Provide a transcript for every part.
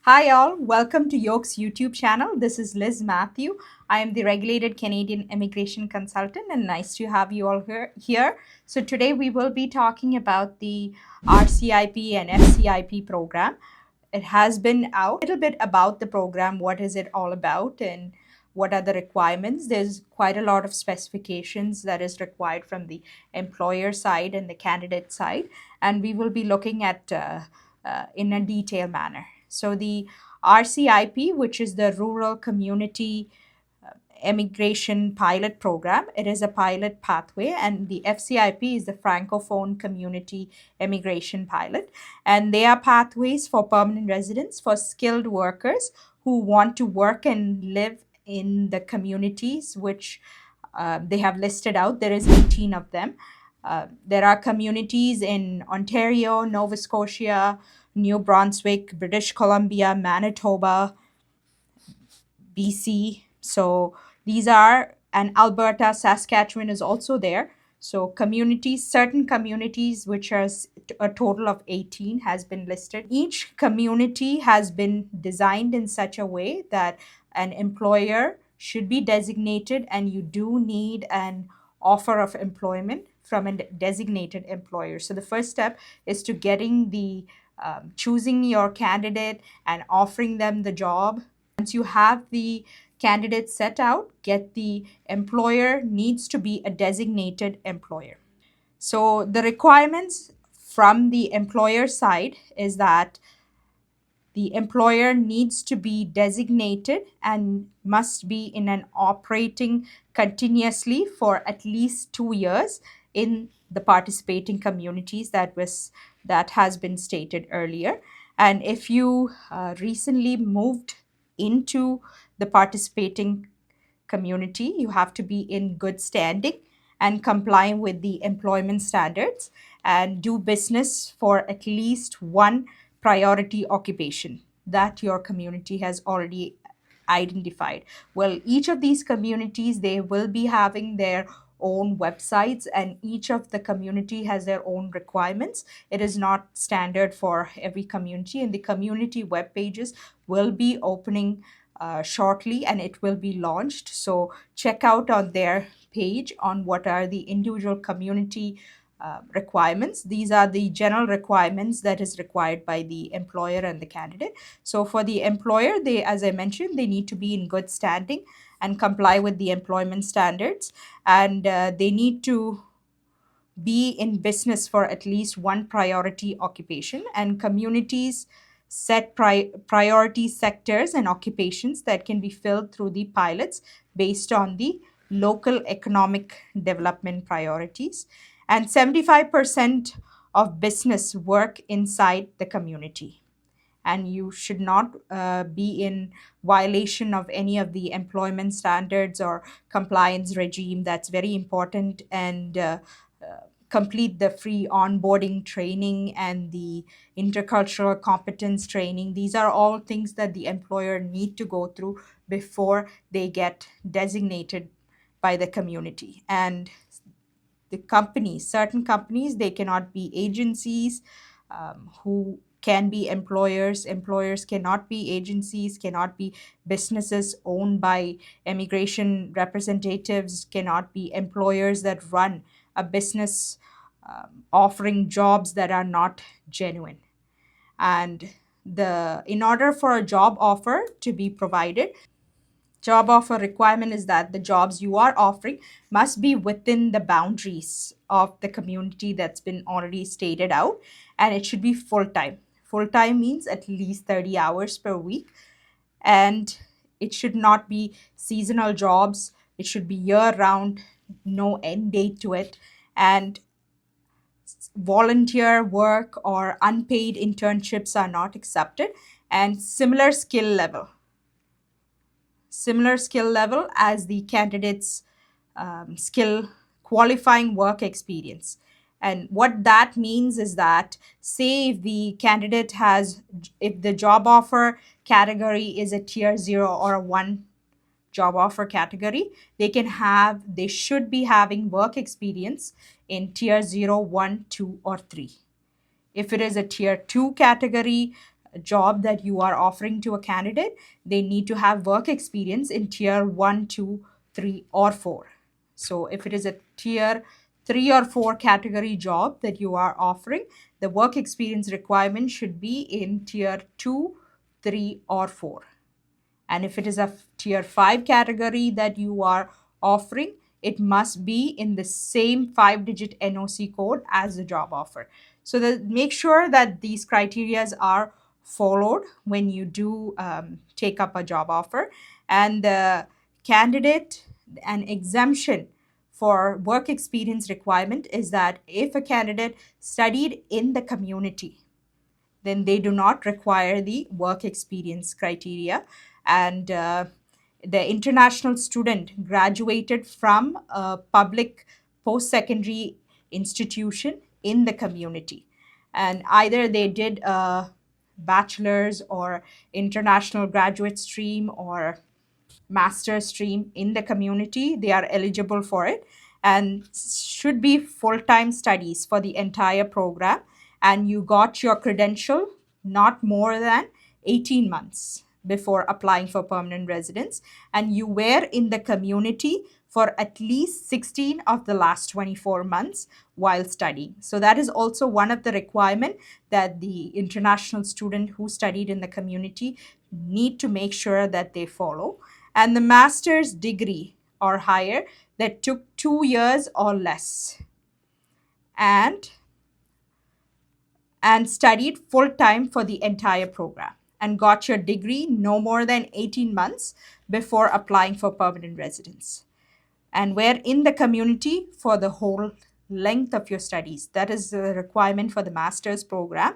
Hi all, welcome to Yoke's YouTube channel. This is Liz Matthew. I am the regulated Canadian immigration consultant and nice to have you all here. So today we will be talking about the RCIP and FCIP program. It has been out a little bit about the program, what is it all about and what are the requirements. There's quite a lot of specifications that is required from the employer side and the candidate side, and we will be looking at in a detailed manner. So the RCIP, which is the Rural Community Immigration Pilot Program, it is a pilot pathway, and the FCIP is the Francophone Community Immigration Pilot, and they are pathways for permanent residents for skilled workers who want to work and live in the communities which they have listed out. There is 18 of them. There are communities in Ontario, Nova Scotia, New Brunswick, British Columbia, Manitoba, BC. So these are, and Alberta, Saskatchewan is also there. So communities, certain communities, which are a total of 18, has been listed. Each community has been designed in such a way that an employer should be designated, and you do need an offer of employment from a designated employer. So the first step is to getting the choosing your candidate and offering them the job. Once you have the candidate set out, get the employer needs to be a designated employer. So the requirements from the employer side is that the employer needs to be designated and must be in an operating continuously for at least 2 years in the participating communities that has been stated earlier. And if you recently moved into the participating community, you have to be in good standing and complying with the employment standards and do business for at least one priority occupation that your community has already identified. Well, each of these communities, they will be having their own websites, and each of the community has their own requirements. It is not standard for every community, and the community web pages will be opening shortly, and it will be launched. So check out on their page on what are the individual community requirements. These are the general requirements that is required by the employer and the candidate. So for the employer, they, as I mentioned, they need to be in good standing and comply with the employment standards, and they need to be in business for at least one priority occupation, and communities set priority sectors and occupations that can be filled through the pilots based on the local economic development priorities. And 75% of business work inside the community, and you should not be in violation of any of the employment standards or compliance regime. That's very important. And complete the free onboarding training and the intercultural competence training. These are all things that the employer need to go through before they get designated by the community. And the companies, certain companies, they cannot be agencies who can be employers. Employers cannot be agencies, cannot be businesses owned by immigration representatives, cannot be employers that run a business offering jobs that are not genuine. And in order for a job offer to be provided, job offer requirement is that the jobs you are offering must be within the boundaries of the community that's been already stated out, and it should be full time. Full time means at least 30 hours per week, and it should not be seasonal jobs. It should be year round, no end date to it, and volunteer work or unpaid internships are not accepted, and similar skill level as the candidate's skill qualifying work experience. And what that means is that, say, if the job offer category is a tier 0 or a 1 job offer category, they should be having work experience in tier 0, 1, 2, or 3. If it is a tier 2 category, job that you are offering to a candidate, they need to have work experience in tier 1, 2, 3, or 4. So if it is a tier 3 or 4 category job that you are offering, the work experience requirement should be in tier 2, 3, or 4. And if it is a tier 5 category that you are offering, it must be in the same 5-digit NOC code as the job offer. So make sure that these criterias are followed when you do take up a job offer. And the candidate, an exemption for work experience requirement is that if a candidate studied in the community, then they do not require the work experience criteria. And the international student graduated from a public post-secondary institution in the community. And either they did a bachelor's or international graduate stream or master stream in the community, they are eligible for it, and should be full-time studies for the entire program. And you got your credential not more than 18 months before applying for permanent residence, and you were in the community for at least 16 of the last 24 months while studying. So that is also one of the requirement that the international student who studied in the community need to make sure that they follow. And the master's degree or higher that took 2 years or less, and studied full time for the entire program and got your degree no more than 18 months before applying for permanent residence, and were in the community for the whole length of your studies. That is the requirement for the master's program.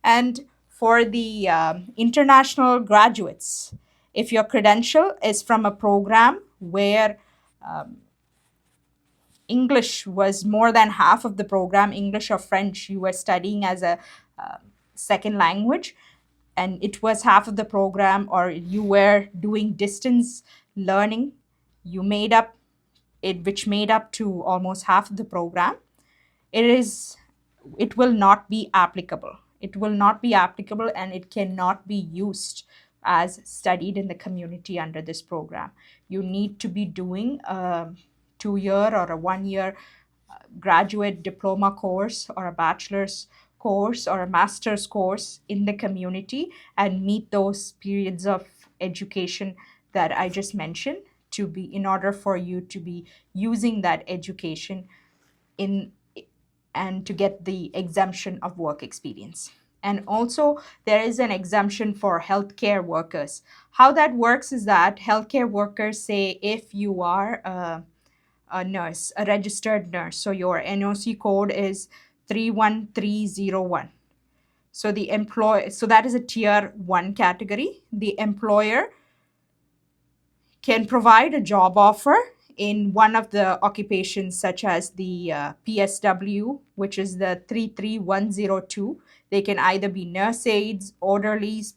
And for the international graduates, if your credential is from a program where English was more than half of the program, English or French, you were studying as a second language, and it was half of the program, or you were doing distance learning, you made up it, which made up to almost half of the program, it is it will not be applicable. It will not be applicable, and it cannot be used as studied in the community under this program. You need to be doing a 2-year or a 1-year graduate diploma course or a bachelor's course or a master's course in the community and meet those periods of education that I just mentioned, to be in order for you to be using that education in and to get the exemption of work experience. And also, there is an exemption for healthcare workers. How that works is that healthcare workers, say if you are a nurse, a registered nurse, so your NOC code is 31301. So that is a tier 1 category. The employer can provide a job offer in one of the occupations, such as the PSW, which is the 33102. They can either be nurse aides, orderlies,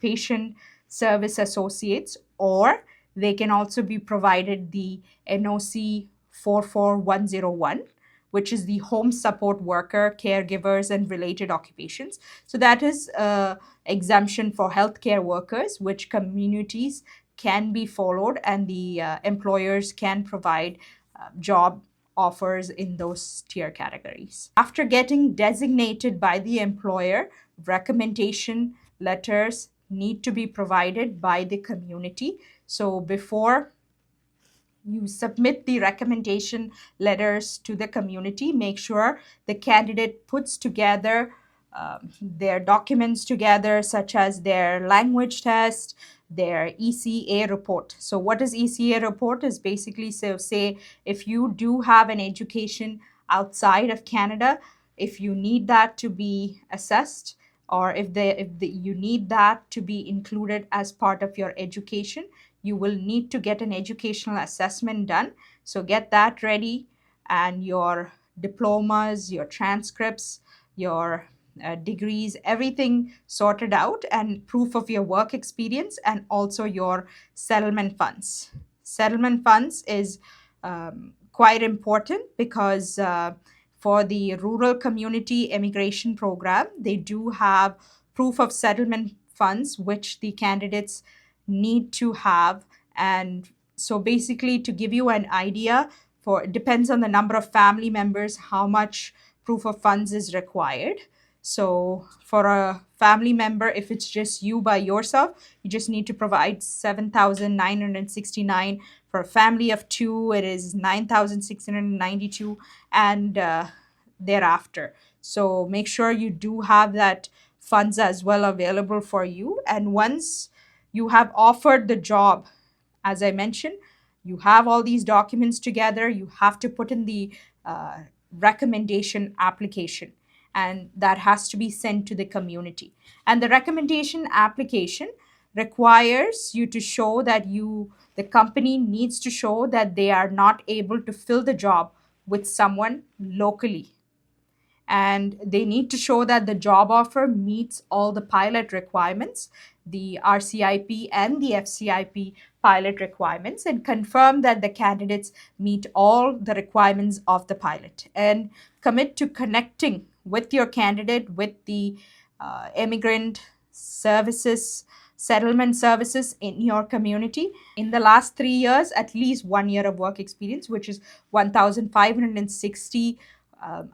patient service associates, or they can also be provided the NOC 44101, which is the home support worker, caregivers, and related occupations. So that is exemption for healthcare workers, which communities can be followed, and the employers can provide job offers in those tier categories. After getting designated by the employer, recommendation letters need to be provided by the community. So before you submit the recommendation letters to the community, make sure the candidate puts together their documents together, such as their language test, their ECA report. So what is ECA report is basically, so say if you do have an education outside of Canada, if you need that to be assessed, or if you need that to be included as part of your education, you will need to get an educational assessment done. So get that ready, and your diplomas, your transcripts, your degrees, everything sorted out, and proof of your work experience, and also your settlement funds. Settlement funds is quite important because for the rural community immigration program, they do have proof of settlement funds, which the candidates need to have. And so basically, to give you an idea, for it depends on the number of family members, how much proof of funds is required. So for a family member, if it's just you by yourself, you just need to provide 7,969. For a family of two, it is 9,692, and thereafter. So make sure you do have that funds as well available for you. And once you have offered the job, as I mentioned, you have all these documents together, you have to put in the uh, recommendation application, and that has to be sent to the community. And the recommendation application requires you to show that the company needs to show that they are not able to fill the job with someone locally, and they need to show that the job offer meets all the pilot requirements, the RCIP and the FCIP pilot requirements, and confirm that the candidates meet all the requirements of the pilot, and commit to connecting with your candidate with the immigrant services, settlement services in your community. In the last 3 years, at least 1 year of work experience, which is 1,560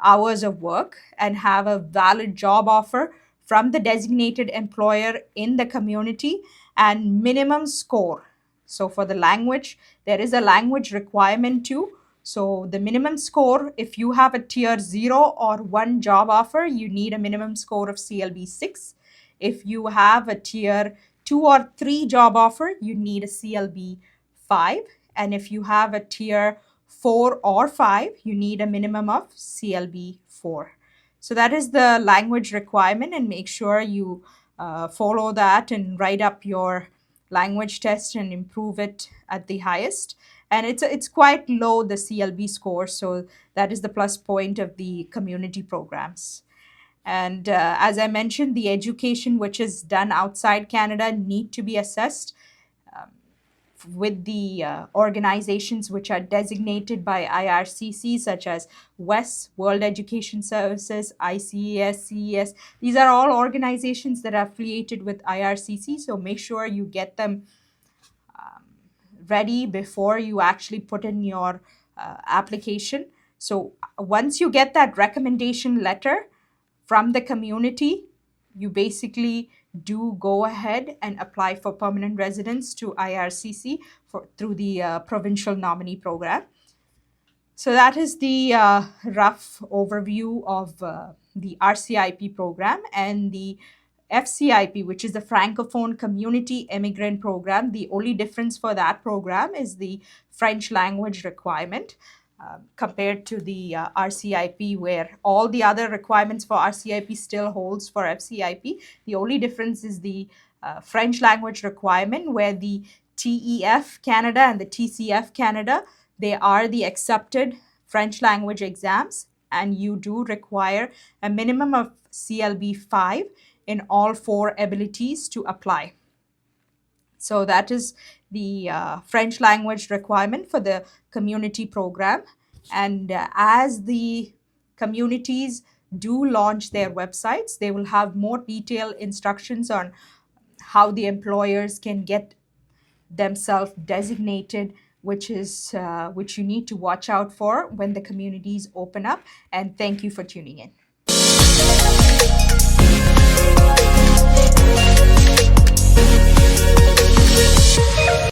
hours of work, and have a valid job offer from the designated employer in the community, and minimum score. So for the language, there is a language requirement too. So the minimum score, if you have a tier 0 or 1 job offer, you need a minimum score of CLB 6. If you have a tier 2 or 3 job offer, you need a CLB 5. And if you have a tier 4 or 5, you need a minimum of CLB 4. So that is the language requirement, and make sure you follow that and write up your language test and improve it at the highest. And it's quite low, the CLB score, so that is the plus point of the community programs. And as I mentioned, the education which is done outside Canada need to be assessed with the organizations which are designated by IRCC, such as WES, World Education Services, ICES, CES. These are all organizations that are affiliated with IRCC, so make sure you get them ready before you actually put in your application. So once you get that recommendation letter from the community, you basically do go ahead and apply for permanent residence to IRCC through the provincial nominee program. So that is the rough overview of the RCIP program. And the FCIP, which is the Francophone Community Immigrant Program, the only difference for that program is the French language requirement. Compared to the RCIP, where all the other requirements for RCIP still holds for FCIP. The only difference is the French language requirement, where the TEF Canada and the TCF Canada, they are the accepted French language exams, and you do require a minimum of CLB 5 in all 4 abilities to apply. So that is the French language requirement for the community program. And as the communities do launch their websites, they will have more detailed instructions on how the employers can get themselves designated, which you need to watch out for when the communities open up. And thank you for tuning in.